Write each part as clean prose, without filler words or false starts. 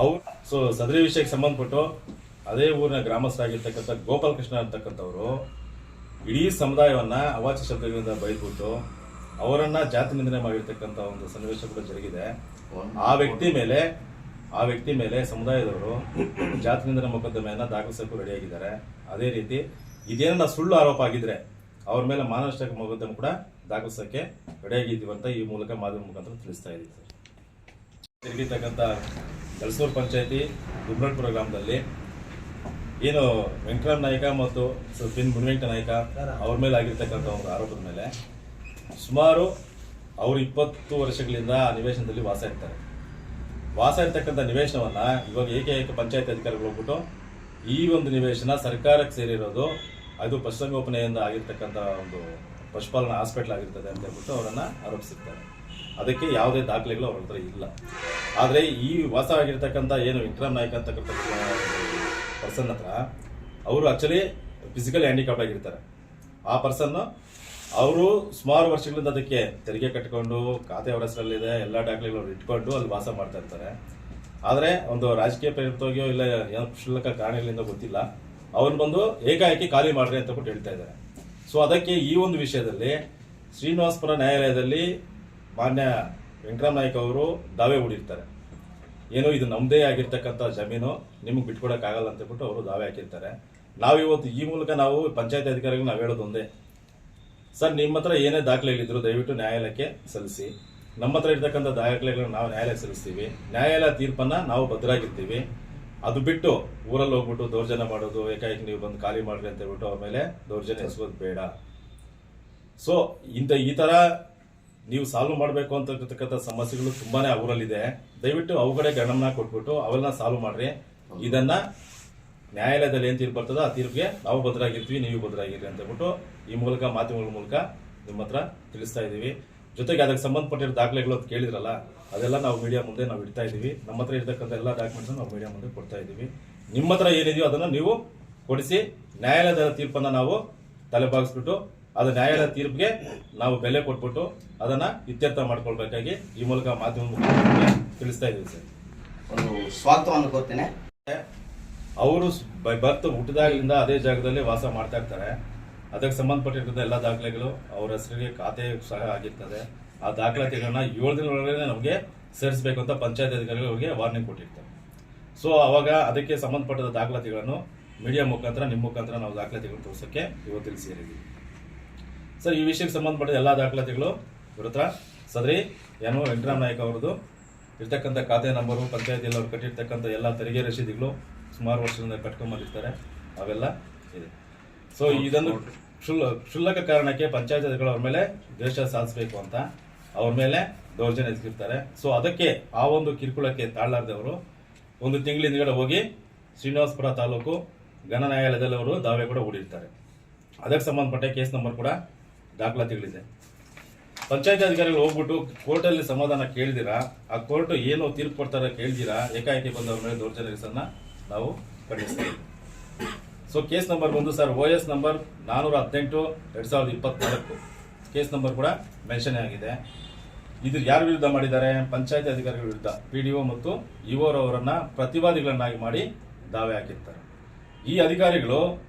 ಅವ್ರು ಸದರಿ ವಿಷಯಕ್ಕೆ ಸಂಬಂಧಪಟ್ಟು ಅದೇ ಊರಿನ ಗ್ರಾಮಸ್ಥರಾಗಿರ್ತಕ್ಕಂಥ ಗೋಪಾಲಕೃಷ್ಣ ಅಂತಕ್ಕಂಥವ್ರು ಇಡೀ ಸಮುದಾಯವನ್ನ ಅವಾಚ್ಯ ಶಬ್ದಗಳಿಂದ ಬೈದ್ಬಿಟ್ಟು ಅವರನ್ನ ಜಾತಿ ನಿಂದನೆ ಮಾಡಿರ್ತಕ್ಕಂಥ ಒಂದು ಸನ್ನಿವೇಶ ಕೂಡ ಜರುಗಿದೆ. ಆ ವ್ಯಕ್ತಿ ಮೇಲೆ ಸಮುದಾಯದವರು ಜಾತಿ ನಿಂದನೆ ಮೊಕದ್ದಮೆಯನ್ನ ದಾಖಲಿಸಕ್ಕೂ ರೆಡಿಯಾಗಿದ್ದಾರೆ. ಅದೇ ರೀತಿ ಇದೇನ ಸುಳ್ಳು ಆರೋಪ ಆಗಿದ್ರೆ ಅವ್ರ ಮೇಲೆ ಮಾನನಷ್ಟ ಮೊಕದ್ದಮೆ ಕೂಡ ದಾಖಲಿಸಕ್ಕೆ ರೆಡಿಯಾಗಿದ್ದೀವಿ ಅಂತ ಈ ಮೂಲಕ ಮಾಧ್ಯಮ ಮುಖಾಂತರ ತಿಳಿಸ್ತಾ ಇದ್ದೀವಿ ಸರ್. ತಿರುಗಿರ್ತಕ್ಕಂಥ ಗಲಸೂರು ಪಂಚಾಯತಿ ದುಬ್ರಳ್ಪುರ ಗ್ರಾಮದಲ್ಲಿ ಏನು ವೆಂಕಟರಾಮ ನಾಯ್ಕ ಮತ್ತು ಮುನಿವೆಂಕಟ ನಾಯ್ಕ ಅವ್ರ ಮೇಲೆ ಆಗಿರ್ತಕ್ಕಂಥ ಒಂದು ಆರೋಪದ ಮೇಲೆ ಸುಮಾರು ಅವರು 20 ವರ್ಷಗಳಿಂದ ಆ ನಿವೇಶನದಲ್ಲಿ ವಾಸ ಇರ್ತಕ್ಕಂಥ ನಿವೇಶನವನ್ನ ಇವಾಗ ಏಕೈಕ ಪಂಚಾಯತ್ ಅಧಿಕಾರಿಗಳು ಹೋಗ್ಬಿಟ್ಟು ಈ ಒಂದು ನಿವೇಶನ ಸರ್ಕಾರಕ್ಕೆ ಸೇರಿರೋದು, ಅದು ಪಶುಸಂಗೋಪನೆಯಿಂದ ಆಗಿರ್ತಕ್ಕಂಥ ಒಂದು ಪಶುಪಾಲನಾ ಹಾಸ್ಪಿಟಲ್ ಆಗಿರ್ತದೆ ಅಂತ ಹೇಳ್ಬಿಟ್ಟು ಅವರನ್ನ ಆರೋಪಿಸಿರ್ತಾರೆ. ಅದಕ್ಕೆ ಯಾವುದೇ ದಾಖಲೆಗಳು ಅವ್ರ ಹತ್ರ ಇಲ್ಲ. ಆದರೆ ಈ ವಾಸವಾಗಿರ್ತಕ್ಕಂಥ ಏನು ವೆಂಕಟರಾಮ ನಾಯ್ಕ ಅಂತಕ್ಕಂಥ ಪರ್ಸನ್ ಹತ್ರ ಅವರು ಆಕ್ಚುಲಿ ಫಿಸಿಕಲ್ ಹ್ಯಾಂಡಿಕ್ಯಾಪ್ ಆಗಿರ್ತಾರೆ. ಆ ಪರ್ಸನ್ ಅವರು ಸುಮಾರು ವರ್ಷಗಳಿಂದ ಅದಕ್ಕೆ ತೆರಿಗೆ ಕಟ್ಟಿಕೊಂಡು ಖಾತೆ ಅವರ ಹೆಸರಲ್ಲಿದೆ, ಎಲ್ಲ ದಾಖಲೆಗಳು ಇಟ್ಕೊಂಡು ಅಲ್ಲಿ ವಾಸ ಮಾಡ್ತಾ ಇರ್ತಾರೆ. ಆದರೆ ಒಂದು ರಾಜಕೀಯ ಪ್ರೇರಿತವಾಗಿಯೋ ಇಲ್ಲ ಏನೋ ಕ್ಷುಲ್ಲಕ ಕಾರಣಗಳಿಂದ ಗೊತ್ತಿಲ್ಲ, ಅವ್ರು ಬಂದು ಏಕಾಏಕಿ ಖಾಲಿ ಮಾಡ್ರಿ ಅಂತ ಬಿಟ್ಟು ಹೇಳ್ತಾ ಇದ್ದಾರೆ. ಸೊ ಅದಕ್ಕೆ ಈ ಒಂದು ವಿಷಯದಲ್ಲಿ ಶ್ರೀನಿವಾಸಪುರ ನ್ಯಾಯಾಲಯದಲ್ಲಿ ಮಾನ್ಯ ವೆಂಕಟರಾಮ ನಾಯ್ಕ ಅವರು ದಾವೆ ಹೂಡಿರ್ತಾರೆ. ಏನೋ ಇದು ನಮ್ಮದೇ ಆಗಿರ್ತಕ್ಕಂಥ ಜಮೀನು, ನಿಮಗೆ ಬಿಟ್ಕೊಡಕ್ಕಾಗಲ್ಲ ಅಂತ ಬಿಟ್ಟು ಅವರು ದಾವೆ ಹಾಕಿರ್ತಾರೆ. ನಾವಿವತ್ತು ಈ ಮೂಲಕ ನಾವು ಪಂಚಾಯತ್ ಅಧಿಕಾರಿಗಳು ನಾವು ಹೇಳೋದು ಒಂದೇ, ಸರ್ ನಿಮ್ಮ ಹತ್ರ ಏನೇ ದಾಖಲೆಗಳಿದ್ರು ದಯವಿಟ್ಟು ನ್ಯಾಯಾಲಯಕ್ಕೆ ಸಲ್ಲಿಸಿ. ನಮ್ಮ ಹತ್ರ ಇರ್ತಕ್ಕಂಥ ದಾಖಲೆಗಳನ್ನು ನಾವು ನ್ಯಾಯಾಲಯಕ್ಕೆ ಸಲ್ಲಿಸ್ತೀವಿ. ನ್ಯಾಯಾಲಯ ತೀರ್ಪನ್ನ ನಾವು ಭದ್ರಾಗಿರ್ತೀವಿ. ಅದು ಬಿಟ್ಟು ಊರಲ್ಲಿ ಹೋಗ್ಬಿಟ್ಟು ದೌರ್ಜನ್ಯ ಮಾಡೋದು, ಏಕಾಏಕಿ ನೀವು ಬಂದು ಖಾಲಿ ಮಾಡ್ರಿ ಅಂತ ಹೇಳ್ಬಿಟ್ಟು ಅವ್ರ ಮೇಲೆ ದೌರ್ಜನ್ಯ ಎಸಗೋದು ಬೇಡ. ಸೊ ಈ ತರ ನೀವು ಸಾಲ್ವ್ ಮಾಡಬೇಕು ಅಂತಕ್ಕಂಥ ಸಮಸ್ಯೆಗಳು ತುಂಬಾನೇ ಊರಲ್ಲಿದೆ. ದಯವಿಟ್ಟು ಅವುಗಡೆ ಗಮನ ಕೊಟ್ಬಿಟ್ಟು ಅವೆಲ್ಲ ಸಾಲ್ವ್ ಮಾಡ್ರಿ. ಇದನ್ನ ನ್ಯಾಯಾಲಯದಲ್ಲಿ ಏನ್ ತೀರ್ಪು ಬರ್ತದೋ ಆ ತೀರ್ಪಿಗೆ ನಾವು ಭದ್ರಾಗಿರ್ತೀವಿ, ನೀವು ಭದ್ರಾಗಿರ್ರಿ ಅಂತ ಹೇಳ್ಬಿಟ್ಟು ಈ ಮೂಲಕ ಮಾಧ್ಯಮಗಳ ಮೂಲಕ ನಿಮ್ಮ ಹತ್ರ ತಿಳಿಸ್ತಾ ಇದೀವಿ. ಜೊತೆಗೆ ಅದಕ್ಕೆ ಸಂಬಂಧಪಟ್ಟಿರೋ ದಾಖಲೆಗಳು ಅಂತ ಕೇಳಿದ್ರಲ್ಲ, ಅದೆಲ್ಲ ನಾವು ಮೀಡಿಯಾ ಮುಂದೆ ನಾವು ಇಡ್ತಾ ಇದೀವಿ. ನಮ್ಮ ಹತ್ರ ಇರ್ತಕ್ಕಂಥ ಎಲ್ಲ ಡಾಕ್ಯುಮೆಂಟ್ಸ್ ನಾವು ಮೀಡಿಯಾ ಮುಂದೆ ಕೊಡ್ತಾ ಇದೀವಿ. ನಿಮ್ಮ ಹತ್ರ ಏನಿದೆಯೋ ಅದನ್ನ ನೀವು ಕೊಡಿಸಿ, ನ್ಯಾಯಾಲಯದ ತೀರ್ಪನ್ನ ನಾವು ತಲೆಬಾಗಿಸ್ಬಿಟ್ಟು ಅದು ನ್ಯಾಯಾಲಯದ ತೀರ್ಪಿಗೆ ನಾವು ಬೆಲೆ ಕೊಟ್ಬಿಟ್ಟು ಅದನ್ನ ಇತ್ಯರ್ಥ ಮಾಡ್ಕೊಳ್ಬೇಕಾಗಿ ಈ ಮೂಲಕ ಮಾಧ್ಯಮ ಮುಖಾಂತರ ತಿಳಿಸ್ತಾ ಇದೀವಿ ಸರ್. ಒಂದು ಸ್ವಾಗತವನ್ನು ಕೋರ್ತೇನೆ. ಅವರು ಬರ್ತು ಹುಟ್ಟಿದಾಗಲಿಂದ ಅದೇ ಜಾಗದಲ್ಲಿ ವಾಸ ಮಾಡ್ತಾ ಇರ್ತಾರೆ. ಅದಕ್ಕೆ ಸಂಬಂಧಪಟ್ಟಿರ್ತಕ್ಕಂಥ ಎಲ್ಲ ದಾಖಲೆಗಳು ಅವರ ಹೆಸರಿಗೆ ಖಾತೆ ಸಹ ಆಗಿರ್ತದೆ. ಆ ದಾಖಲಾತಿಗಳನ್ನ 7 ದಿನದೊಳಗಡೆ ನಮಗೆ ಸೇರಿಸಬೇಕು ಅಂತ ಪಂಚಾಯತ್ ಅಧಿಕಾರಿಗಳಿಗೆ ವಾರ್ನಿಂಗ್ ಕೊಟ್ಟಿರ್ತಾರೆ. ಸೊ ಅವಾಗ ಅದಕ್ಕೆ ಸಂಬಂಧಪಟ್ಟ ದಾಖಲಾತಿಗಳನ್ನು ಮೀಡಿಯಾ ಮುಖಾಂತರ ನಿಮ್ಮ ಮುಖಾಂತರ ನಾವು ದಾಖಲಾತಿಗಳನ್ನು ತೋರಿಸೋಕೆ ಇವತ್ತಿಲ್ಲಿ ಸೇರಿದ್ದೀವಿ ಸರ್. ಈ ವಿಷಯಕ್ಕೆ ಸಂಬಂಧಪಟ್ಟ ಎಲ್ಲ ದಾಖಲಾತಿಗಳು ಇವ್ರ ಹತ್ರ ಸದರಿ ಏನು ವೆಂಕಟರಾಮ ನಾಯ್ಕ ಅವರದು ಇರ್ತಕ್ಕಂಥ ಖಾತೆ ನಂಬರು, ಪಂಚಾಯತಿಯಲ್ಲಿ ಅವ್ರು ಕಟ್ಟಿರ್ತಕ್ಕಂಥ ಎಲ್ಲ ತೆರಿಗೆ ರಸೀದಿಗಳು ಸುಮಾರು ವರ್ಷದಿಂದ ಕಟ್ಕೊಂಡ್ಬಂದಿರ್ತಾರೆ, ಅವೆಲ್ಲ ಇದೆ. ಸೊ ಇದನ್ನು ಕ್ಷುಲ್ಲಕ ಕಾರಣಕ್ಕೆ ಪಂಚಾಯತ್ ಅಧಿಕಾರಿಗಳು ಅವ್ರ ಮೇಲೆ ದ್ವೇಷ ಸಾಧಿಸಬೇಕು ಅಂತ ಅವ್ರ ಮೇಲೆ ದೌರ್ಜನ್ಯ ಎಸಗಿರ್ತಾರೆ. ಸೊ ಅದಕ್ಕೆ ಆ ಒಂದು ಕಿರುಕುಳಕ್ಕೆ ತಾಳಲಾರದವರು 1 ತಿಂಗಳ ಹಿಂದ್ಗಡೆ ಹೋಗಿ ಶ್ರೀನಿವಾಸಪುರ ತಾಲೂಕು ಘನ ನ್ಯಾಯಾಲಯದಲ್ಲಿ ಅವರು ದಾವೆ ಕೂಡ ಹೂಡಿರ್ತಾರೆ. ಅದಕ್ಕೆ ಸಂಬಂಧಪಟ್ಟ ಕೇಸ್ ನಂಬರ್ ಕೂಡ ದಾಖಲಾತಿಗಳಿದೆ. ಪಂಚಾಯತ್ ಅಧಿಕಾರಿಗಳು ಹೋಗ್ಬಿಟ್ಟು ಕೋರ್ಟಲ್ಲಿ ಸಮಾಧಾನ ಕೇಳಿದಿರಾ, ಆ ಕೋರ್ಟ್ ಏನು ತೀರ್ಪು ಕೊಡ್ತಾರೆ ಕೇಳಿದಿರಾ, ಏಕಾಏಕಿ ಬಂದವ್ರ ಮೇಲೆ ದೌರ್ಜನ್ಯ ನಾವು ಖಂಡಿಸ್ತೀವಿ. ಸೊ ಕೇಸ್ ನಂಬರ್ ಬಂದು sir OS number 418/2024 case number ಕೂಡ ಮೆನ್ಷನ್ ಆಗಿದೆ. ಇದು ಯಾರ ವಿರುದ್ಧ ಮಾಡಿದ್ದಾರೆ? ಪಂಚಾಯತ್ ಅಧಿಕಾರಿಗಳ ವಿರುದ್ಧ PDO ಮತ್ತು EO ಅವರನ್ನ ಪ್ರತಿವಾದಿಗಳನ್ನಾಗಿ ಮಾಡಿ ದಾವೆ ಹಾಕಿರ್ತಾರೆ. ಈ ಅಧಿಕಾರಿಗಳು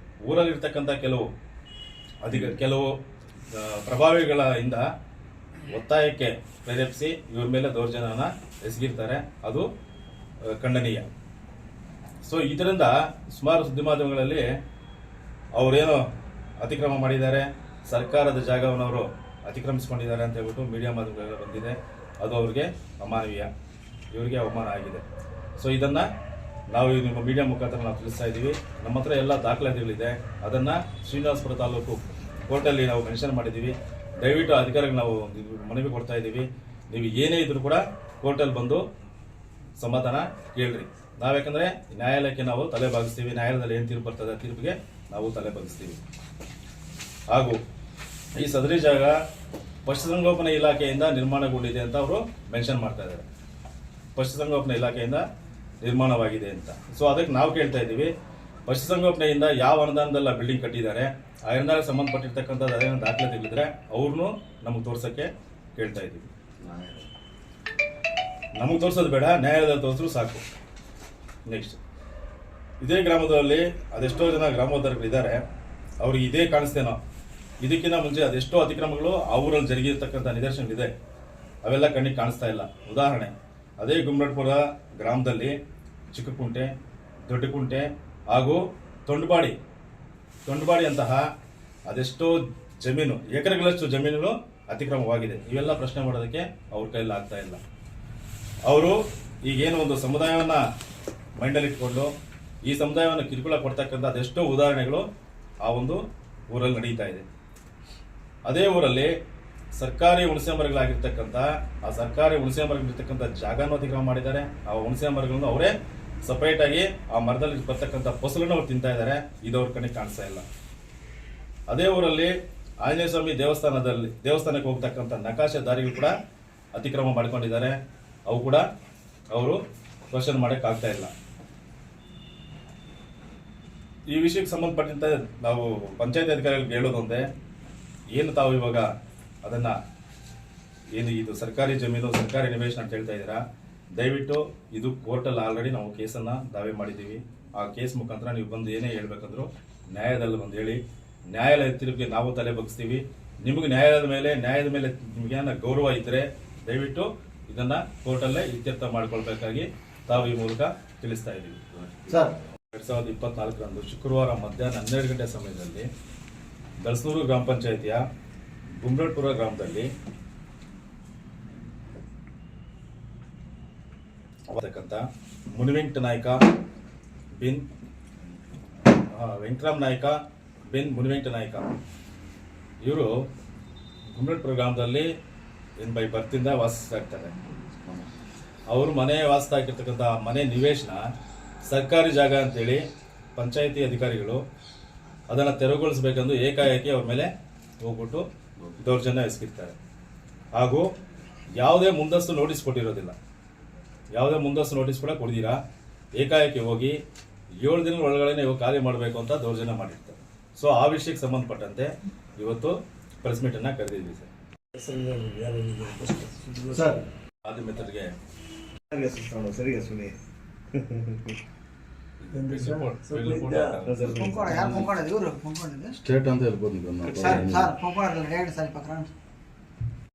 ಊರಲ್ಲಿರ್ತಕ್ಕಂಥ ಕೆಲವು ಪ್ರಭಾವಿಗಳಿಂದ ಒತ್ತಾಯಕ್ಕೆ ಪ್ರೇರೇಪಿಸಿ ಇವ್ರ ಮೇಲೆ ದೌರ್ಜನ್ಯನ ಎಸಗಿರ್ತಾರೆ. ಅದು ಖಂಡನೀಯ. ಸೊ ಇದರಿಂದ ಸುಮಾರು ಸುದ್ದಿ ಮಾಧ್ಯಮಗಳಲ್ಲಿ ಅವರೇನೋ ಅತಿಕ್ರಮ ಮಾಡಿದ್ದಾರೆ, ಸರ್ಕಾರದ ಜಾಗವನ್ನು ಅವರು ಅತಿಕ್ರಮಿಸಿಕೊಂಡಿದ್ದಾರೆ ಅಂತ ಹೇಳ್ಬಿಟ್ಟು ಮೀಡಿಯಾ ಮಾಧ್ಯಮಗಳೆಲ್ಲ ಬಂದಿದೆ. ಅದು ಅವ್ರಿಗೆ ಅಮಾನವೀಯ, ಇವರಿಗೆ ಅವಮಾನ ಆಗಿದೆ. ಸೊ ಇದನ್ನ ನಾವು ನಿಮ್ಮ ಮೀಡಿಯಾ ಮುಖಾಂತರ ನಾವು ತಿಳಿಸ್ತಾ ಇದ್ದೀವಿ. ನಮ್ಮ ಹತ್ರ ಎಲ್ಲ ದಾಖಲಾತಿಗಳಿದೆ. ಅದನ್ನ ಶ್ರೀನಿವಾಸಪುರ ತಾಲೂಕು ಕೋರ್ಟಲ್ಲಿ ನಾವು ಮೆನ್ಷನ್ ಮಾಡಿದ್ದೀವಿ. ದಯವಿಟ್ಟು ಅಧಿಕಾರಿಗಳು ನಾವು ಮನವಿ ಕೊಡ್ತಾ ಇದ್ದೀವಿ, ನೀವು ಏನೇ ಇದ್ರೂ ಕೂಡ ಕೋರ್ಟಲ್ಲಿ ಬಂದು ಸಮಾಧಾನ ಕೇಳ್ರಿ. ನಾವ್ಯಾಕಂದ್ರೆ ನ್ಯಾಯಾಲಯಕ್ಕೆ ನಾವು ತಲೆ ಬಾಗಿಸ್ತೀವಿ. ನ್ಯಾಯಾಲಯದಲ್ಲಿ ಏನು ತೀರ್ಪು ಬರ್ತದೆ ತೀರ್ಪಿಗೆ ನಾವು ತಲೆ ಬಾಗಿಸ್ತೀವಿ. ಹಾಗೂ ಈ ಸದರಿ ಜಾಗ ಪಶುಸಂಗೋಪನಾ ಇಲಾಖೆಯಿಂದ ನಿರ್ಮಾಣಗೊಂಡಿದೆ ಅಂತ ಅವರು ಮೆನ್ಷನ್ ಮಾಡ್ತಾ ಇದ್ದಾರೆ. ಪಶುಸಂಗೋಪನಾ ಇಲಾಖೆಯಿಂದ ನಿರ್ಮಾಣವಾಗಿದೆ ಅಂತ. ಸೊ ಅದಕ್ಕೆ ನಾವು ಕೇಳ್ತಾ ಇದ್ದೀವಿ, ಪಶುಸಂಗೋಪನೆಯಿಂದ ಯಾವ ಅನುದಾನದಲ್ಲ ಬಿಲ್ಡಿಂಗ್ ಕಟ್ಟಿದ್ದಾರೆ, ಆ ಅನುದಾನಕ್ಕೆ ಸಂಬಂಧಪಟ್ಟಿರ್ತಕ್ಕಂಥದ್ದು ಅದೇನೋ ದಾಖಲಾತಿಗಳಿದ್ರೆ ಅವ್ರನ್ನೂ ನಮಗೆ ತೋರ್ಸಕ್ಕೆ ಕೇಳ್ತಾ ಇದ್ದೀವಿ. ನಮಗೆ ತೋರಿಸೋದು ಬೇಡ, ನ್ಯಾಯಾಲಯದಲ್ಲಿ ತೋರಿಸಿದ್ರು ಸಾಕು. ನೆಕ್ಸ್ಟ್ ಇದೇ ಗ್ರಾಮದಲ್ಲಿ ಅದೆಷ್ಟೋ ಜನ ಗ್ರಾಮೋದ್ಧಾರಕರಿದ್ದಾರೆ, ಅವ್ರಿಗೆ ಇದೇ ಕಾಣಿಸ್ತೇನೋ. ಇದಕ್ಕಿಂತ ಮುಂಚೆ ಅದೆಷ್ಟೋ ಅತಿಕ್ರಮಗಳು ಆ ಊರಲ್ಲಿ ಜರುಗಿರ್ತಕ್ಕಂಥ ನಿದರ್ಶನಗಳಿದೆ, ಅವೆಲ್ಲ ಕಣ್ಣಿಗೆ ಕಾಣಿಸ್ತಾ ಇಲ್ಲ. ಉದಾಹರಣೆ, ಅದೇ ಗುಮ್ರಟ್ಪುರ ಗ್ರಾಮದಲ್ಲಿ ಚಿಕ್ಕಕುಂಟೆ, ದೊಡ್ಡಕುಂಟೆ ಹಾಗೂ ತೊಂಡಬಾಡಿ ಅಂತಹ ಅದೆಷ್ಟೋ ಜಮೀನು, ಎಕರೆಗಳಷ್ಟು ಜಮೀನುಗಳು ಅತಿಕ್ರಮವಾಗಿದೆ. ಇವೆಲ್ಲ ಪ್ರಶ್ನೆ ಮಾಡೋದಕ್ಕೆ ಅವ್ರ ಕೈಯಲ್ಲಿ ಆಗ್ತಾ ಇಲ್ಲ. ಅವರು ಈಗೇನು ಒಂದು ಸಮುದಾಯವನ್ನ ಮೈಂಡಲ್ಲಿ ಇಟ್ಕೊಂಡು ಈ ಸಮುದಾಯವನ್ನು ಕಿರುಕುಳ ಕೊಡ್ತಕ್ಕಂಥ ಅದೆಷ್ಟೋ ಉದಾಹರಣೆಗಳು ಆ ಒಂದು ಊರಲ್ಲಿ ನಡೀತಾ ಇದೆ. ಅದೇ ಊರಲ್ಲಿ ಸರ್ಕಾರಿ ಹುಣಸೆ ಮರಗಳಾಗಿರ್ತಕ್ಕಂಥ ಆ ಸರ್ಕಾರಿ ಹುಣಸೆ ಮರಗಳಿರ್ತಕ್ಕಂಥ ಜಾಗನೂ ಅತಿಕ್ರಮ ಮಾಡಿದ್ದಾರೆ. ಆ ಹುಣಸೆ ಮರಗಳನ್ನು ಅವರೇ ಸಪರೇಟ್ ಆಗಿ ಆ ಮರದಲ್ಲಿ ಬರ್ತಕ್ಕಂಥ ಫಸಲನ್ನು ಅವ್ರು ತಿಂತಾ ಇದ್ದಾರೆ. ಇದು ಅವ್ರ ಕಣ್ಣಿಗೆ ಕಾಣಿಸ್ತಾ ಇಲ್ಲ. ಅದೇ ಊರಲ್ಲಿ ಆಂಜನೇಯ ಸ್ವಾಮಿ ದೇವಸ್ಥಾನಕ್ಕೆ ಹೋಗ್ತಕ್ಕಂಥ ನಕಾಶೆ ದಾರಿಗಳು ಕೂಡ ಅತಿಕ್ರಮ ಮಾಡ್ಕೊಂಡಿದ್ದಾರೆ. ಅವು ಕೂಡ ಅವರು ಕ್ವಶನ್ ಮಾಡಕ್ ಆಗ್ತಾ ಇಲ್ಲ. ಈ ವಿಷಯಕ್ಕೆ ಸಂಬಂಧಪಟ್ಟಂತೆ ನಾವು ಪಂಚಾಯತ್ ಅಧಿಕಾರಿಗಳಿಗೆ ಹೇಳೋದೊಂದೇ, ಏನು ತಾವು ಇವಾಗ ಅದನ್ನ ಏನು ಇದು ಸರ್ಕಾರಿ ಜಮೀನು ಸರ್ಕಾರಿ ನಿವೇಶನ ಅಂತ ಹೇಳ್ತಾ ಇದ್ದೀರಾ, ದಯವಿಟ್ಟು ಇದು ಕೋರ್ಟಲ್ಲಿ ಆಲ್ರೆಡಿ ನಾವು ಕೇಸನ್ನ ದಾವೆ ಮಾಡಿದ್ದೀವಿ. ಆ ಕೇಸ್ ಮುಖಾಂತರ ನೀವು ಬಂದು ಏನೇ ಹೇಳ್ಬೇಕಂದ್ರೂ ನ್ಯಾಯದಲ್ಲಿ ಬಂದು ಹೇಳಿ, ನ್ಯಾಯಾಲಯದ ತೀರ್ಪಿಗೆ ನಾವು ತಲೆ ಬಗ್ಸ್ತೀವಿ. ನಿಮಗೆ ನ್ಯಾಯದ ಮೇಲೆ ನಿಮಗೇನ ಗೌರವ ಇದ್ದರೆ ದಯವಿಟ್ಟು ಇದನ್ನ ಕೋರ್ಟಲ್ಲೇ ಇತ್ಯರ್ಥ ಮಾಡ್ಕೊಳ್ಬೇಕಾಗಿ ತಾವು ಈ ಮೂಲಕ ತಿಳಿಸ್ತಾ ಇದ್ದೀವಿ. ಸರ್ 2024ರಂದು ಶುಕ್ರವಾರ ಮಧ್ಯಾಹ್ನ 12 ಗಂಟೆ ಸಮಯದಲ್ಲಿ ದಳಸನೂರು ಗ್ರಾಮ ಪಂಚಾಯಿತಿಯ ಗುಮ್ರಟ್ಪುರ ಗ್ರಾಮದಲ್ಲಿ ಮುನಿವೆಂಕಟ ನಾಯ್ಕ ಬಿನ್ ವೆಂಕಟರಾಮ್ ನಾಯ್ಕ ಬಿನ್ ಮುನಿವೆಂಕಟ ನಾಯ್ಕ ಇವರು ಗುಮ್ರಟ್ಪುರ ಗ್ರಾಮದಲ್ಲಿ ಬೈ ಬರ್ತಿಂದ ವಾಸಿಸ್ತಾ ಇರ್ತಾರೆ. ಅವರು ಮನೆ ವಾಸಿಸ್ತಾ ಇರ್ತಕ್ಕಂಥ ಮನೆ ನಿವೇಶನ ಸರ್ಕಾರಿ ಜಾಗ ಅಂತೇಳಿ ಪಂಚಾಯಿತಿ ಅಧಿಕಾರಿಗಳು ಅದನ್ನು ತೆರವುಗೊಳಿಸಬೇಕೆಂದು ಏಕಾಏಕಿ ಅವ್ರ ಮೇಲೆ ಹೋಗ್ಬಿಟ್ಟು ದೌರ್ಜನ್ಯ ಎಸಗಿರ್ತಾರೆ. ಹಾಗೂ ಯಾವುದೇ ಮುಂದಸ್ತು ನೋಟಿಸ್ ಕೊಟ್ಟಿರೋದಿಲ್ಲ, ಯಾವುದೇ ಮುಂದಸ್ತು ನೋಟಿಸ್ ಕೂಡ ಕೊಡ್ದಿರಾ ಏಕಾಏಕಿ ಹೋಗಿ 7 ದಿನದ ಒಳಗಡೆ ನೀವು ಖಾಲಿ ಮಾಡಬೇಕು ಅಂತ ದೌರ್ಜನ್ಯ ಮಾಡಿರ್ತಾರೆ. ಸೊ ಆ ವಿಷಯಕ್ಕೆ ಸಂಬಂಧಪಟ್ಟಂತೆ ಇವತ್ತು ಪ್ರೆಸ್ ಮೀಟನ್ನು ಕರೆದಿದ್ವಿ ಸರ್. ಆದಿ ಮೆಥಡ್ಗೆ ಸರಿಗೆ ಸುನಿ ಕೊಂಕಣ ಇವರು ಕೊಂಕಣ ಸ್ಟೇಟ್ ಅಂತ ಹೇಳ್ಬೋದು. ಸರ್ ಕೊಂಕಣ 2 ಸಾರಿ ಪಕ್ಕ